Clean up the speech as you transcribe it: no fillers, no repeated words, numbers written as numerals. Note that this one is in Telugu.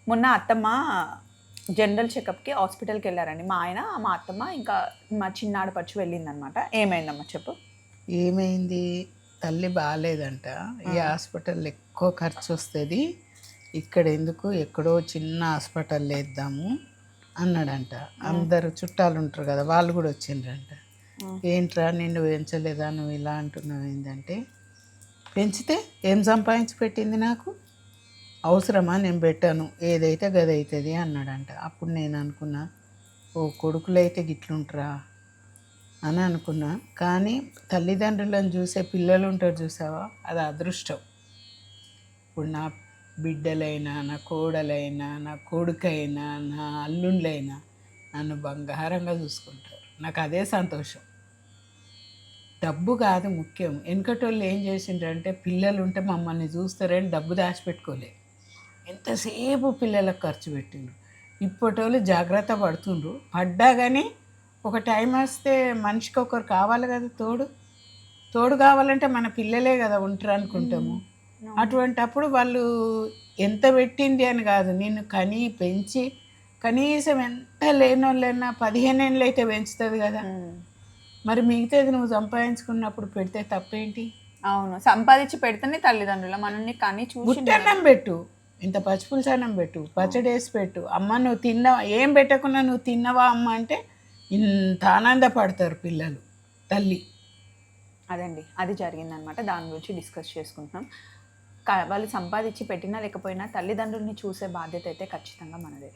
మొన్న అత్తమ్మ జనరల్ చెకప్కి హాస్పిటల్కి వెళ్ళారండి. మా ఆయన, మా అత్తమ్మ, ఇంకా మా చిన్న ఆడపడుచు వెళ్ళిందనమాట. ఏమైందమ్మా చెప్పు? ఏమైంది? తల్లి బాగాలేదంట. ఈ హాస్పిటల్ ఎక్కువ ఖర్చు వస్తుంది, ఇక్కడ ఎందుకు ఎక్కడో చిన్న హాస్పిటల్ వేద్దాము అన్నాడంట. అందరు చుట్టాలు ఉంటారు కదా, వాళ్ళు కూడా వచ్చిండ్రంట. ఏంట్రా నిన్ను పెంచలేదా, నువ్వు ఇలా అంటున్నావు ఏంటంటే, పెంచితే ఏం సంపాదించి పెట్టింది నాకు, అవసరమా, నేను పెట్టాను, ఏదైతే గదవుతుంది అన్నాడంట. అప్పుడు నేను అనుకున్నా, ఓ కొడుకులైతే గిట్లుంటారా అని అనుకున్నా. కానీ తల్లిదండ్రులను చూసే పిల్లలు ఉంటారు చూసావా, అది అదృష్టం. ఇప్పుడు నా బిడ్డలైనా, నా కోడలైనా, నా కొడుకైనా, నా అల్లుళ్ళైనా నన్ను బంగారంగా చూసుకుంటారు. నాకు అదే సంతోషం. డబ్బు కాదు ముఖ్యం. వెనకటోళ్ళు ఏం చేసిండ్రంటే, పిల్లలు ఉంటే మమ్మల్ని చూస్తారని డబ్బు దాచిపెట్టుకోలే, ఎంతసేపు పిల్లలకు ఖర్చు పెట్టిండ్రు. ఇప్పటోళ్ళు జాగ్రత్త పడుతుండ్రు, పడ్డా కానీ ఒక టైం వస్తే మనిషికి ఒకరు కావాలి కదా, తోడు కావాలంటే మన పిల్లలే కదా ఉంటారు అనుకుంటాము. అటువంటప్పుడు వాళ్ళు ఎంత పెట్టింది అని కాదు, నిన్ను కని పెంచి కనీసం ఎంత లేనోళ్ళైనా 15 ఏళ్ళు అయితే పెంచుతుంది కదా. మరి మిగతాది నువ్వు సంపాదించుకున్నప్పుడు పెడితే తప్పేంటి? అవును, సంపాదించి పెడితేనే తల్లిదండ్రుల మనల్ని కానీ చూసి ఉట్టన్నం పెట్టు, ఇంత పచ్చిపులుసన్నం పెట్టు, పచ్చడి వేసి పెట్టు. అమ్మ నువ్వు తిన్నావా, ఏం పెట్టకుండా నువ్వు తిన్నావా అమ్మ అంటే ఇంత ఆనందపడతారు పిల్లలు. తల్లి అదండి, అది జరిగిందనమాట. దాని గురించి డిస్కస్ చేసుకుంటున్నాం. వాళ్ళు సంపాదించి పెట్టినా లేకపోయినా తల్లిదండ్రుల్ని చూసే బాధ్యత అయితే ఖచ్చితంగా మనదే.